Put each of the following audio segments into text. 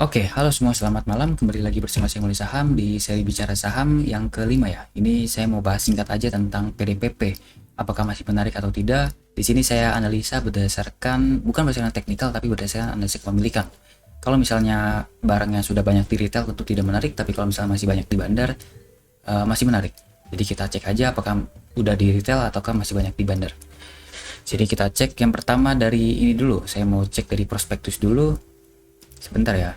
Oke, halo semua, selamat malam. Kembali lagi bersama saya Mulai Saham di seri Bicara Saham yang kelima ya. Ini saya mau bahas singkat aja tentang PDPP. Apakah masih menarik atau tidak? Di sini saya analisa bukan berdasarkan teknikal, tapi berdasarkan analisis kepemilikan. Kalau misalnya barangnya sudah banyak di retail, tentu tidak menarik. Tapi kalau misalnya masih banyak di bandar, masih menarik. Jadi kita cek aja apakah udah di retail ataukah masih banyak di bandar. Jadi kita cek yang pertama dari ini dulu. Saya mau cek dari prospektus dulu. Sebentar ya.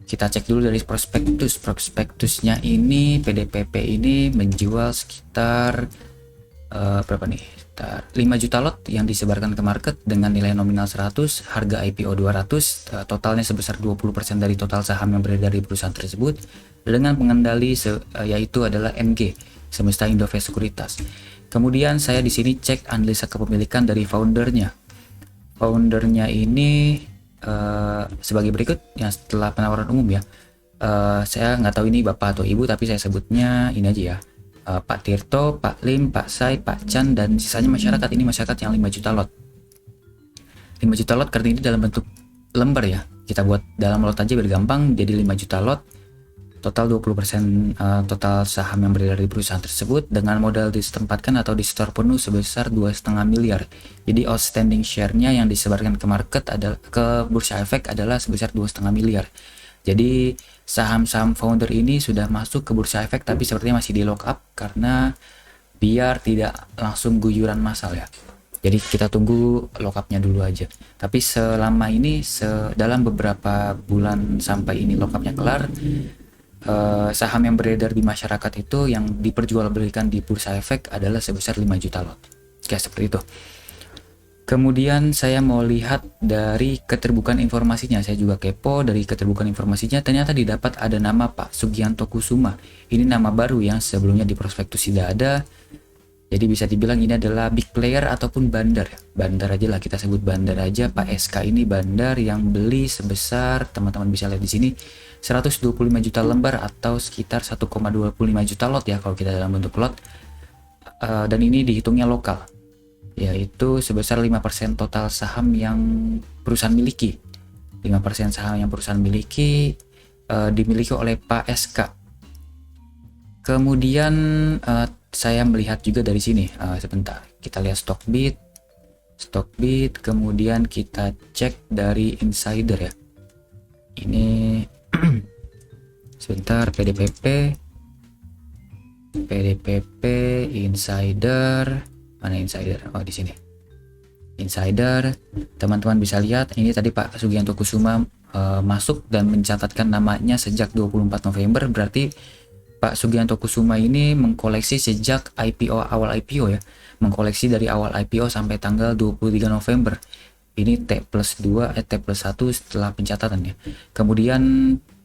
Kita cek dulu dari prospektusnya ini PDPP ini menjual sekitar berapa nih, sekitar 5 juta lot yang disebarkan ke market dengan nilai nominal 100, harga IPO 200, totalnya sebesar 20% dari total saham yang beredar di perusahaan tersebut dengan pengendali yaitu adalah MG, Semesta Indovest Sekuritas. Kemudian saya di sini cek analisa kepemilikan dari foundernya ini sebagai berikut. Yang setelah penawaran umum ya, saya nggak tahu ini bapak atau ibu, tapi saya sebutnya ini aja ya, Pak Tirto, Pak Lim, Pak Sai, Pak Chan, dan sisanya masyarakat. Ini masyarakat yang 5 juta lot. 5 juta lot karena ini dalam bentuk lembar ya, kita buat dalam lot aja biar gampang. Jadi 5 juta lot, total 20% total saham yang beredar di perusahaan tersebut dengan modal ditempatkan atau di store penuh sebesar 2,5 miliar. Jadi outstanding share-nya yang disebarkan ke market adalah ke bursa efek adalah sebesar 2,5 miliar. Jadi saham-saham founder ini sudah masuk ke bursa efek, tapi sepertinya masih di lock up karena biar tidak langsung guyuran massal ya. Jadi kita tunggu lock up-nya dulu aja. Tapi selama ini dalam beberapa bulan sampai ini lock up-nya kelar, saham yang beredar di masyarakat itu yang diperjualbelikan di bursa efek adalah sebesar 5 juta lot. Kayak seperti itu. Kemudian saya mau lihat dari keterbukaan informasinya. Saya juga kepo dari keterbukaan informasinya. Ternyata didapat ada nama Pak Sugianto Kusuma. Ini nama baru yang sebelumnya di prospektus tidak ada. Jadi bisa dibilang ini adalah big player ataupun bandar. Bandar aja lah, kita sebut bandar aja. Pak SK ini bandar yang beli sebesar, teman-teman bisa lihat di sini, 125 juta lembar atau sekitar 1,25 juta lot ya kalau kita dalam bentuk lot. Dan ini dihitungnya lokal, yaitu sebesar 5% total saham yang perusahaan miliki. 5% saham yang perusahaan miliki dimiliki oleh Pak SK. Kemudian saya melihat juga dari sini, sebentar, kita lihat Stockbit, kemudian kita cek dari insider ya. Ini sebentar, PDPP insider, mana insider? Oh, di sini. Insider, teman-teman bisa lihat ini tadi Pak Sugianto Kusuma masuk dan mencatatkan namanya sejak 24 November. Berarti Pak Sugianto Kusuma ini mengkoleksi sejak awal IPO ya. Mengkoleksi dari awal IPO sampai tanggal 23 November. Ini T+2 T+1 setelah pencatatan ya. Kemudian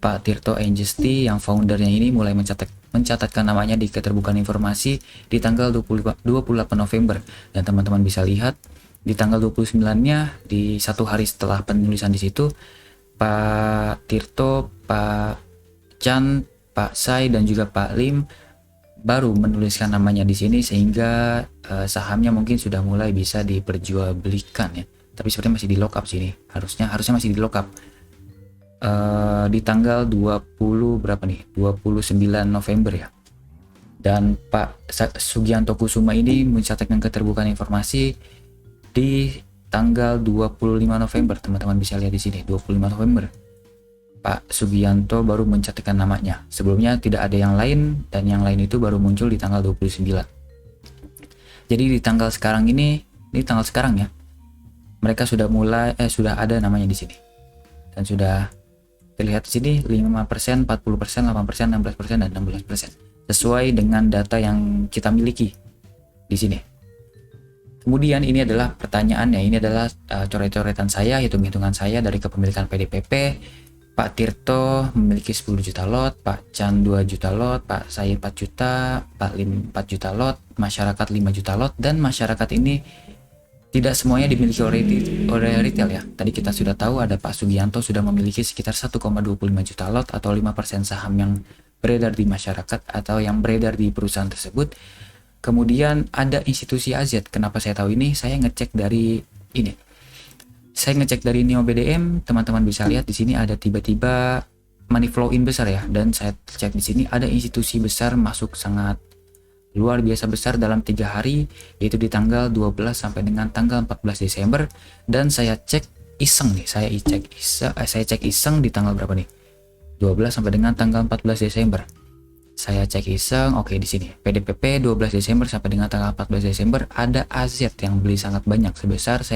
Pak Tirto Angesti yang foundernya ini mulai mencatatkan namanya di keterbukaan informasi di tanggal 28 November. Dan teman-teman bisa lihat di tanggal 29-nya, di satu hari setelah penulisan di situ, Pak Tirto, Pak Chan, Pak Sai, dan juga Pak Lim baru menuliskan namanya di sini, sehingga sahamnya mungkin sudah mulai bisa diperjualbelikan ya. Tapi sepertinya masih di lock up sini. Harusnya masih di lock up. Di tanggal 20 berapa nih? 29 November ya. Dan Pak Sugianto Kusuma ini mencatatkan keterbukaan informasi di tanggal 25 November. Teman-teman bisa lihat di sini, 25 November. Pak Sugianto baru mencatatkan namanya. Sebelumnya tidak ada yang lain, dan yang lain itu baru muncul di tanggal 29. Jadi di tanggal sekarang ini tanggal sekarang ya, mereka sudah ada namanya di sini. Dan sudah terlihat di sini 5%, 40%, 8%, 16%, dan 16%. Sesuai dengan data yang kita miliki di sini. Kemudian ini adalah pertanyaannya, ini adalah coret-coretan saya, hitung-hitungan saya dari kepemilikan PDPP. Pak Tirto memiliki 10 juta lot, Pak Chan 2 juta lot, Pak Sai 4 juta, Pak Lim 4 juta lot, masyarakat 5 juta lot, dan masyarakat ini tidak semuanya dimiliki oleh retail ya. Tadi kita sudah tahu ada Pak Sugianto sudah memiliki sekitar 1,25 juta lot atau 5% saham yang beredar di masyarakat atau yang beredar di perusahaan tersebut. Kemudian ada institusi AZ. Kenapa saya tahu ini? Saya ngecek dari ini. saya ngecek dari Neo BDM, teman-teman bisa lihat di sini ada tiba-tiba money flow in besar ya, dan saya cek di sini ada institusi besar masuk sangat luar biasa besar dalam 3 hari, yaitu di tanggal 12 sampai dengan tanggal 14 Desember. Dan saya cek iseng nih, saya cek iseng di tanggal berapa nih, 12 sampai dengan tanggal 14 Desember. Saya cek iseng, oke, di sini PDPP 12 Desember sampai dengan tanggal 14 Desember ada AZ yang beli sangat banyak sebesar,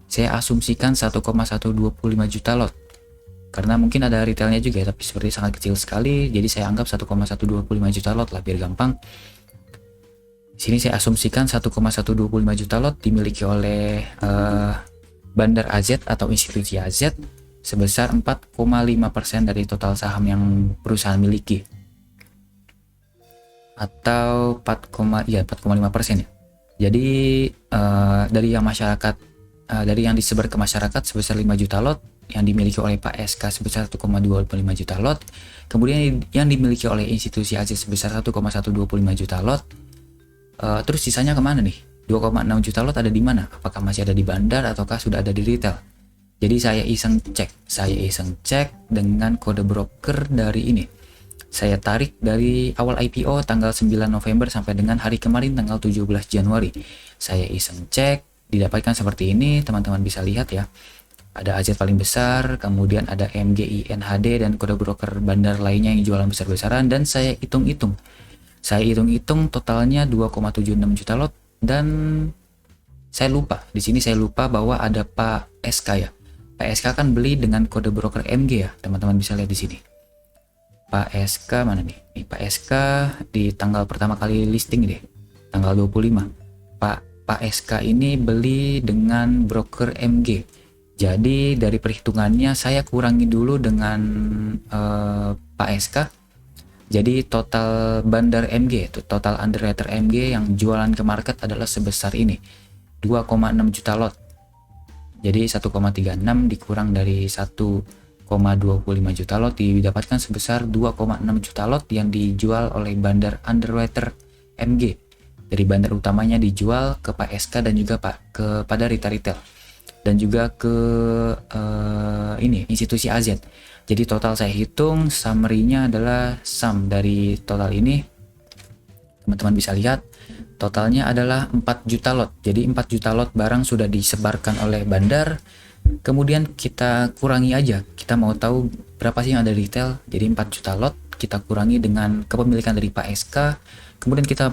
saya asumsikan 1,125 juta lot, karena mungkin ada retailnya juga ya, tapi seperti sangat kecil sekali, jadi saya anggap 1,125 juta lot lah biar gampang. Di sini saya asumsikan 1,125 juta lot dimiliki oleh Bandar AZ atau institusi AZ sebesar 4,5% dari total saham yang perusahaan miliki, atau 4,5% ya. Jadi dari yang disebar ke masyarakat sebesar 5 juta lot, yang dimiliki oleh Pak SK sebesar 1,25 juta lot, kemudian yang dimiliki oleh institusi AZ sebesar 1,125 juta lot. Terus sisanya kemana nih? 2,6 juta lot ada di mana? Apakah masih ada di bandar ataukah sudah ada di retail? Jadi saya iseng cek dengan kode broker dari ini. Saya tarik dari awal IPO tanggal 9 November sampai dengan hari kemarin tanggal 17 Januari. Saya iseng cek, didapatkan seperti ini, teman-teman bisa lihat ya. Ada AZ paling besar, kemudian ada MGI, NHD, dan kode broker bandar lainnya yang jualan besar-besaran, dan saya hitung-hitung. Totalnya 2,76 juta lot, dan saya lupa, di sini saya lupa bahwa ada Pak SK ya. Pak SK kan beli dengan kode broker MG ya, teman-teman bisa lihat di sini. Pak SK mana nih? Pak SK di tanggal pertama kali listing deh, tanggal 25. Pak SK ini beli dengan broker MG. Jadi dari perhitungannya saya kurangi dulu dengan Pak SK. Jadi total bandar MG, total underwriter MG yang jualan ke market adalah sebesar ini, 2,6 juta lot. Jadi 1,36 dikurang dari 1,25 juta lot didapatkan sebesar 2,6 juta lot yang dijual oleh bandar underwriter MG. Dari bandar utamanya dijual ke Pak SK dan juga kepada retail dan juga ke institusi AZ. Jadi total saya hitung, summary-nya adalah sum dari total ini. Teman-teman bisa lihat, totalnya adalah 4 juta lot. Jadi 4 juta lot barang sudah disebarkan oleh bandar. Kemudian kita kurangi aja, kita mau tahu berapa sih yang ada retail. Jadi 4 juta lot kita kurangi dengan kepemilikan dari Pak SK. Kemudian kita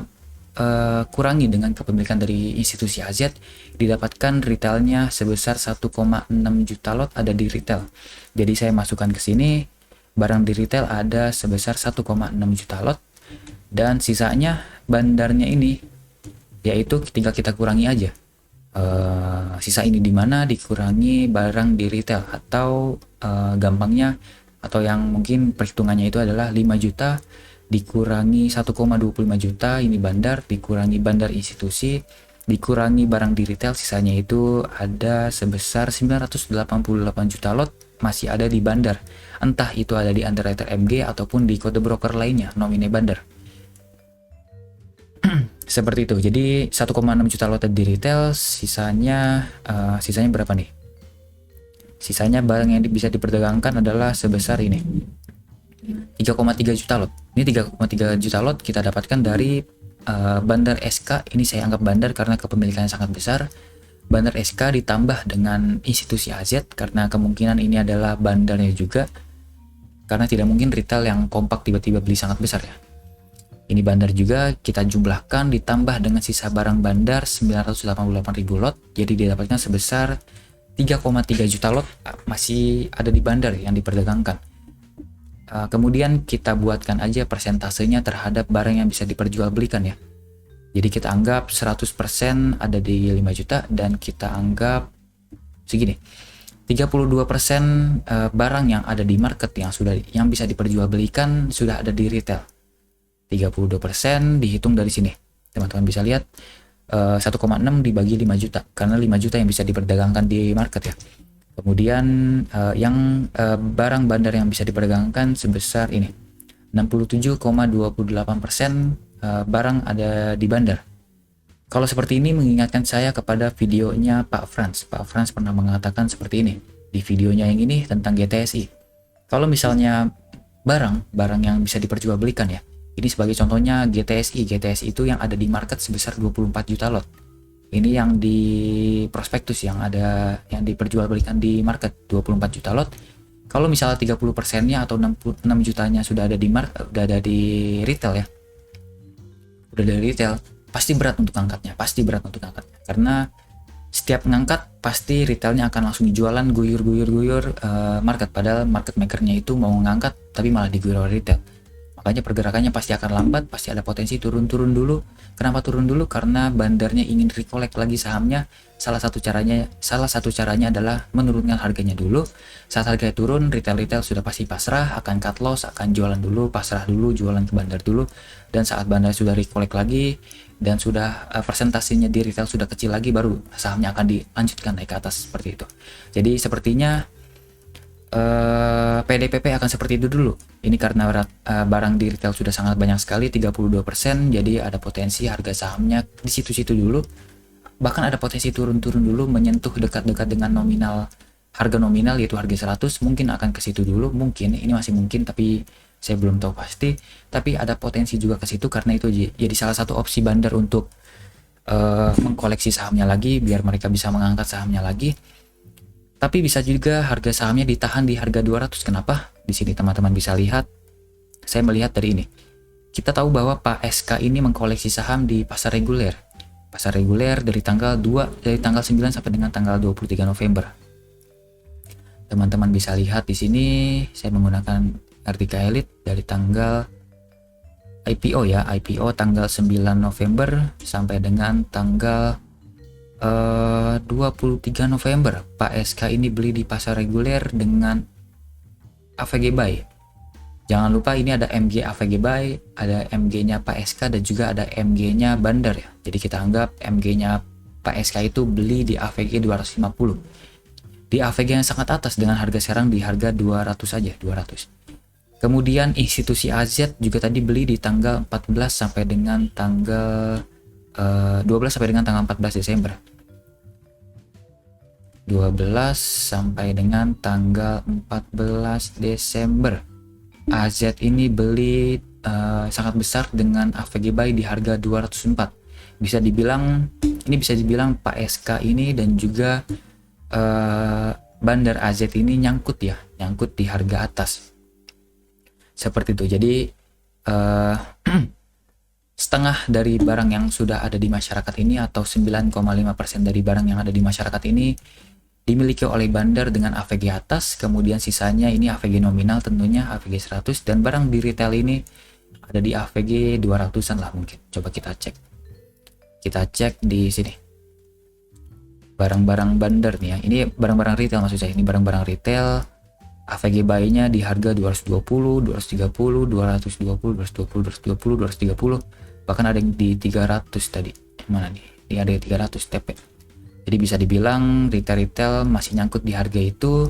kurangi dengan kepemilikan dari institusi AZ, didapatkan retailnya sebesar 1,6 juta lot ada di retail. Jadi saya masukkan ke sini, barang di retail ada sebesar 1,6 juta lot, dan sisanya bandarnya ini, yaitu tinggal kita kurangi aja. Sisa ini di mana dikurangi barang di retail, atau gampangnya atau yang mungkin perhitungannya itu adalah 5 juta dikurangi 1,25 juta ini bandar, dikurangi bandar institusi, dikurangi barang di retail, sisanya itu ada sebesar 988 juta lot masih ada di bandar, entah itu ada di underwriter MG ataupun di kode broker lainnya nomine bandar. Seperti itu. Jadi 1,6 juta lot di retail, sisanya berapa nih? Sisanya barang yang bisa diperdagangkan adalah sebesar ini, 3,3 juta lot. Ini 3,3 juta lot kita dapatkan dari bandar SK. Ini saya anggap bandar karena kepemilikannya sangat besar. Bandar SK ditambah dengan institusi AZ karena kemungkinan ini adalah bandarnya juga, karena tidak mungkin retail yang kompak tiba-tiba beli sangat besar ya. Ini bandar juga kita jumlahkan ditambah dengan sisa barang bandar 988.000 lot, jadi didapatkan sebesar 3,3 juta lot masih ada di bandar yang diperdagangkan. Kemudian kita buatkan aja persentasenya terhadap barang yang bisa diperjualbelikan ya. Jadi kita anggap 100% ada di 5 juta, dan kita anggap segini, 32% barang yang ada di market yang bisa diperjualbelikan sudah ada di retail. 32% dihitung dari sini. Teman-teman bisa lihat 1,6 dibagi 5 juta, karena 5 juta yang bisa diperdagangkan di market ya. Kemudian yang barang bandar yang bisa diperdagangkan sebesar ini, 67,28% barang ada di bandar. Kalau seperti ini mengingatkan saya kepada videonya Pak Franz. Pak Franz pernah mengatakan seperti ini di videonya yang ini tentang GTSI. Kalau misalnya barang yang bisa diperjualbelikan ya. Ini sebagai contohnya GTSI. GTSI itu yang ada di market sebesar 24 juta lot. Ini yang di prospektus yang ada yang diperjualbelikan di market 24 juta lot. Kalau misalnya 30%-nya atau 66 jutanya sudah ada di udah ada di retail ya. Udah dari retail, pasti berat untuk angkatnya, karena setiap ngangkat pasti retailnya akan langsung dijualan guyur market, padahal market makernya itu mau ngangkat tapi malah diguyur oleh retail. Makanya pergerakannya pasti akan lambat, pasti ada potensi turun dulu. Kenapa turun dulu? Karena bandarnya ingin rekolek lagi sahamnya. Salah satu caranya adalah menurunkan harganya dulu. Saat harganya turun, retail sudah pasti pasrah, akan cut loss, akan jualan dulu, pasrah dulu, jualan ke bandar dulu. Dan saat bandar sudah rekolek lagi dan sudah persentasenya di retail sudah kecil lagi, baru sahamnya akan dilanjutkan naik ke atas seperti itu. Jadi sepertinya PDPP akan seperti itu dulu. Ini karena barang di retail sudah sangat banyak sekali, 32%, jadi ada potensi harga sahamnya di situ-situ dulu. Bahkan ada potensi turun dulu menyentuh dekat-dekat dengan harga nominal yaitu harga 100, mungkin akan ke situ dulu, mungkin ini masih mungkin tapi saya belum tahu pasti, tapi ada potensi juga ke situ karena itu jadi salah satu opsi bandar untuk mengkoleksi sahamnya lagi biar mereka bisa mengangkat sahamnya lagi. Tapi bisa juga harga sahamnya ditahan di harga 200. Kenapa? Di sini teman-teman bisa lihat. Saya melihat dari ini. Kita tahu bahwa Pak SK ini mengkoleksi saham di pasar reguler. Pasar reguler dari tanggal 9 sampai dengan tanggal 23 November. Teman-teman bisa lihat di sini saya menggunakan RTK Elite dari tanggal IPO ya. IPO tanggal 9 November sampai dengan tanggal 23 November. Pak SK ini beli di pasar reguler dengan AVG buy. Jangan lupa ini ada MG AVG buy, ada MG-nya Pak SK dan juga ada MG-nya bandar ya. Jadi kita anggap MG-nya Pak SK itu beli di AVG 250. Di AVG yang sangat atas dengan harga sekarang di harga 200 saja, 200. Kemudian institusi AZ juga tadi beli di tanggal 14 sampai dengan tanggal 12 sampai dengan tanggal 14 Desember. 12 sampai dengan tanggal 14 Desember. AZ ini beli sangat besar dengan AVG buy di harga 204. Bisa dibilang Pak SK ini dan juga bandar AZ ini nyangkut di harga atas. Seperti itu. Jadi setengah dari barang yang sudah ada di masyarakat ini atau 9,5% dari barang yang ada di masyarakat ini dimiliki oleh bandar dengan AVG atas, kemudian sisanya ini AVG nominal tentunya AVG 100 dan barang di retail ini ada di AVG 200-an lah mungkin. Coba kita cek. Kita cek di sini. Barang-barang bandar nih ya. Ini barang-barang retail maksud saya. Ini barang-barang retail AVG buy-nya di harga 220, 230, 220, 220, 220, 230. Bahkan ada yang di 300 tadi. Mana nih? Ini ada 300 TP. Jadi bisa dibilang retail masih nyangkut di harga itu,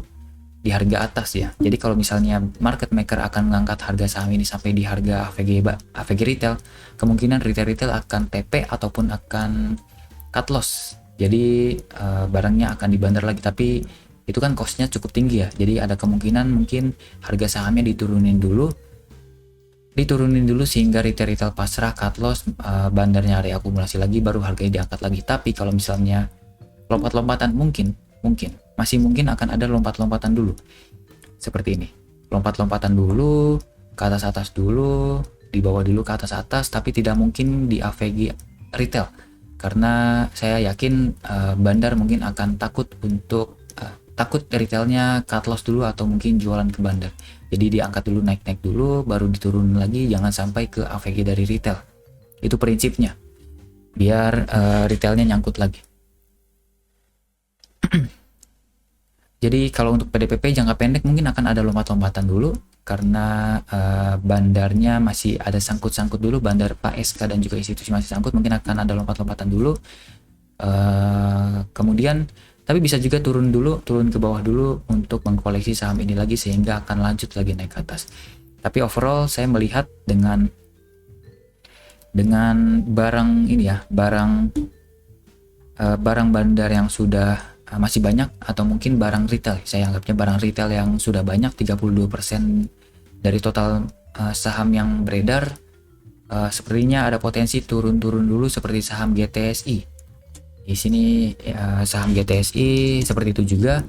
di harga atas ya. Jadi kalau misalnya market maker akan mengangkat harga saham ini sampai di harga AVG retail, kemungkinan retail akan TP ataupun akan cut loss. Jadi barangnya akan dibandar lagi, tapi itu kan cost-nya cukup tinggi ya. Jadi ada kemungkinan mungkin harga sahamnya diturunin dulu sehingga retail pasrah, cut loss, bandarnya reakumulasi lagi, baru harganya diangkat lagi. Tapi kalau misalnya lompat-lompatan masih mungkin akan ada lompat-lompatan dulu seperti ini, lompat-lompatan dulu ke atas dulu, di bawah dulu ke atas, tapi tidak mungkin di AVG retail karena saya yakin bandar mungkin akan takut retailnya cut loss dulu atau mungkin jualan ke bandar. Jadi diangkat dulu, naik dulu, baru diturunin lagi, jangan sampai ke AVG dari retail. Itu prinsipnya biar retailnya nyangkut lagi. Jadi kalau untuk PDPP jangka pendek mungkin akan ada lompat-lompatan dulu karena bandarnya masih ada sangkut-sangkut dulu, bandar Pak SK dan juga institusi masih sangkut, mungkin akan ada lompat-lompatan dulu. Kemudian tapi bisa juga turun ke bawah dulu untuk mengkoleksi saham ini lagi sehingga akan lanjut lagi naik ke atas. Tapi overall saya melihat dengan dengan barang ini ya, barang bandar yang sudah masih banyak, atau mungkin barang retail, saya anggapnya barang retail yang sudah banyak, 32% dari total saham yang beredar, sepertinya ada potensi turun-turun dulu seperti saham GTSI. Di sini saham GTSI seperti itu juga,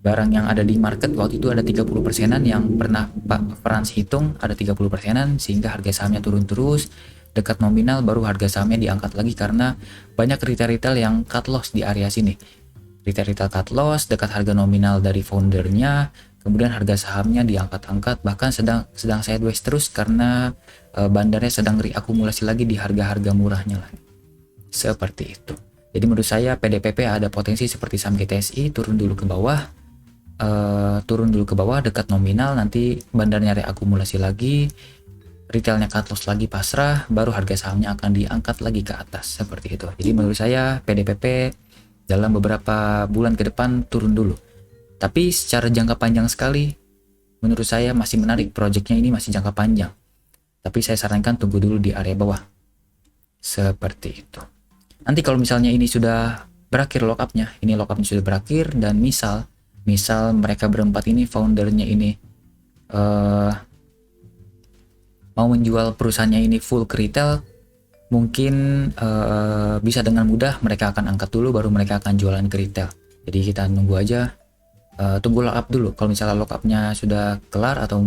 barang yang ada di market waktu itu ada 30%-an yang pernah Pak Frans hitung, ada 30%-an, sehingga harga sahamnya turun terus. Dekat nominal baru harga sahamnya diangkat lagi karena banyak retail-retail yang cut loss di area sini. Retail-retail cut loss dekat harga nominal dari foundernya, kemudian harga sahamnya diangkat-angkat, bahkan sedang sideways terus karena bandarnya sedang reakumulasi lagi di harga-harga murahnya lah. Seperti itu. Jadi menurut saya PDPP ada potensi seperti saham GTSI turun dulu ke bawah, dekat nominal, nanti bandarnya reakumulasi lagi, retailnya cut loss lagi, pasrah, baru harga sahamnya akan diangkat lagi ke atas, seperti itu. Jadi menurut saya PDPP dalam beberapa bulan ke depan turun dulu, tapi secara jangka panjang sekali menurut saya masih menarik. Projectnya ini masih jangka panjang, tapi saya sarankan tunggu dulu di area bawah, seperti itu. Nanti kalau misalnya ini sudah berakhir lockupnya, sudah berakhir, dan misal mereka berempat ini, foundernya ini mau menjual perusahaannya ini full ke retail, mungkin bisa dengan mudah mereka akan angkat dulu, baru mereka akan jualan ke retail. Jadi kita nunggu aja, tunggu lockup dulu. Kalau misalnya lockupnya sudah kelar atau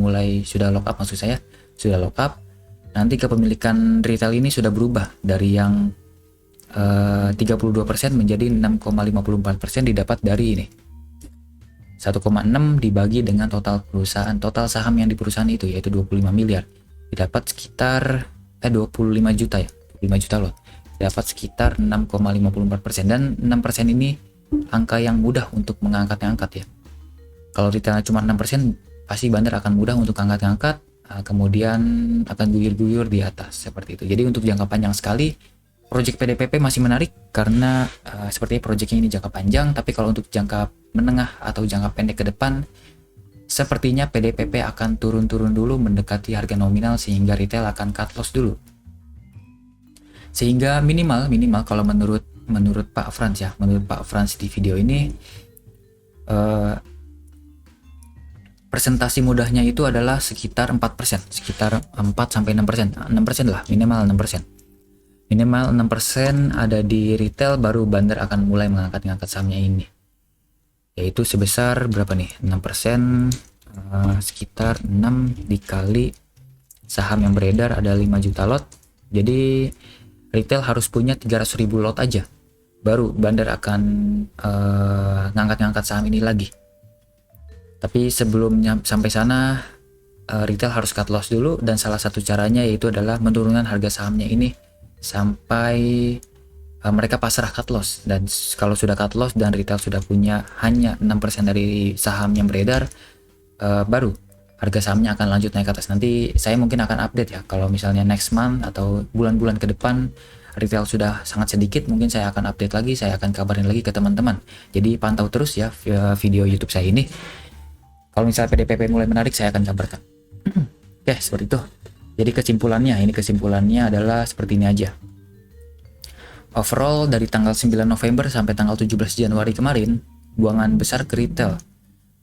sudah lockup, maksud saya sudah lockup, nanti kepemilikan retail ini sudah berubah dari yang 32% menjadi 6,54% didapat dari ini 1,6 dibagi dengan total saham yang di perusahaan itu, yaitu 25 miliar, didapat sekitar 25 juta ya, 25 juta lot, dapat sekitar 6,54%. Dan 6% ini angka yang mudah untuk mengangkat ya. Kalau retailnya cuma 6%, pasti bandar akan mudah untuk angkat, kemudian akan guyur-guyur di atas, seperti itu. Jadi untuk jangka panjang sekali project PDPP masih menarik karena sepertinya projectnya ini jangka panjang. Tapi kalau untuk jangka menengah atau jangka pendek ke depan, sepertinya PDPP akan turun-turun dulu mendekati harga nominal, sehingga retail akan cut loss dulu. Sehingga minimal kalau menurut Pak Frans ya, menurut Pak Frans di video ini, presentasi mudahnya itu adalah sekitar 4%, sekitar 4-6%, 6% lah, minimal 6%. Minimal 6% ada di retail, baru bandar akan mulai mengangkat sahamnya ini. Yaitu sebesar berapa nih? 6%, sekitar 6 dikali saham yang beredar ada 5 juta lot. Jadi retail harus punya 300.000 lot aja, baru bandar akan ngangkat saham ini lagi. Tapi sebelumnya sampai sana, retail harus cut loss dulu, dan salah satu caranya yaitu adalah menurunkan harga sahamnya ini sampai mereka pasrah cut loss. Dan kalau sudah cut loss dan retail sudah punya hanya 6% dari saham yang beredar, baru harga sahamnya akan lanjut naik ke atas. Nanti saya mungkin akan update ya, kalau misalnya next month atau bulan-bulan ke depan retail sudah sangat sedikit, mungkin saya akan update lagi, saya akan kabarin lagi ke teman-teman. Jadi pantau terus ya video YouTube saya ini. Kalau misalnya PDPP mulai menarik, saya akan kabarkan. Oke, seperti itu. Jadi kesimpulannya adalah seperti ini aja. Overall dari tanggal 9 November sampai tanggal 17 Januari kemarin, buangan besar ke retail.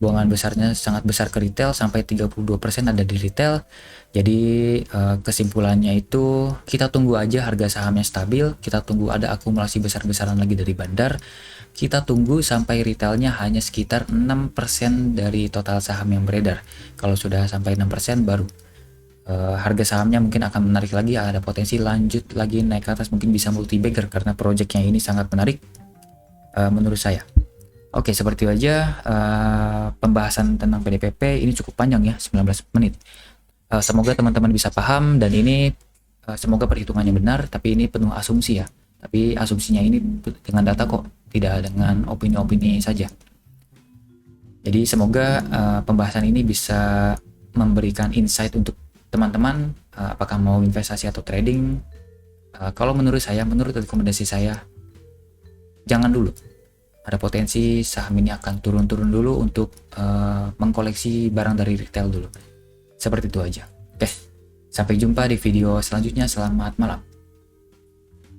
Buangan besarnya sangat besar ke retail, sampai 32% ada di retail. Jadi kesimpulannya itu, kita tunggu aja harga sahamnya stabil, kita tunggu ada akumulasi besar-besaran lagi dari bandar, kita tunggu sampai retailnya hanya sekitar 6% dari total saham yang beredar. Kalau sudah sampai 6%, baru harga sahamnya mungkin akan menarik lagi, ada potensi lanjut lagi naik ke atas, mungkin bisa multi bagger karena projectnya ini sangat menarik menurut saya. Oke, seperti itu aja pembahasan tentang PDPP. Ini cukup panjang ya, 19 menit. Semoga teman-teman bisa paham, dan ini semoga perhitungannya benar, tapi ini penuh asumsi ya. Tapi asumsinya ini dengan data kok, tidak dengan opini-opini saja. Jadi semoga pembahasan ini bisa memberikan insight untuk teman-teman, apakah mau investasi atau trading. Kalau menurut rekomendasi saya, jangan dulu. Ada potensi saham ini akan turun-turun dulu untuk mengkoleksi barang dari retail dulu. Seperti itu aja. Oke, sampai jumpa di video selanjutnya. Selamat malam.